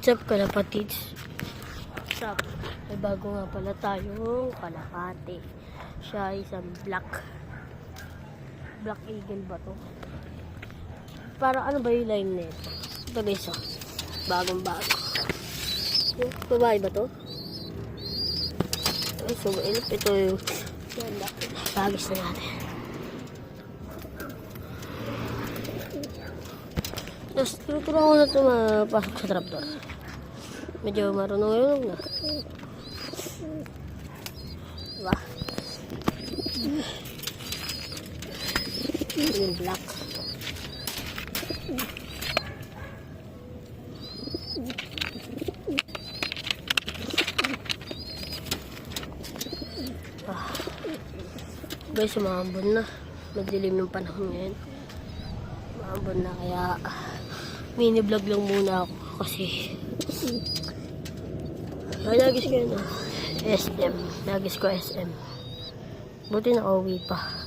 What's up, kalapatids? What's up? May bago nga pala tayong kalapate. Siya ay isang black eagle ba to? Para ano ba yung line nito? Ito guys, oh. Bagong bago. Babae ba to? Ay, so ito yung bagis na natin. Tapos turuturuan ko na ito mapasok sa trapdoor. Medyo marunong yun na. Diba? Yung black. Guys, umambon na. Madilim yung panahon ngayon. Umambon na kaya mini vlog lang muna ako kasi lagis ko yun SM. Lagis ko SM. Buti na uwi pa.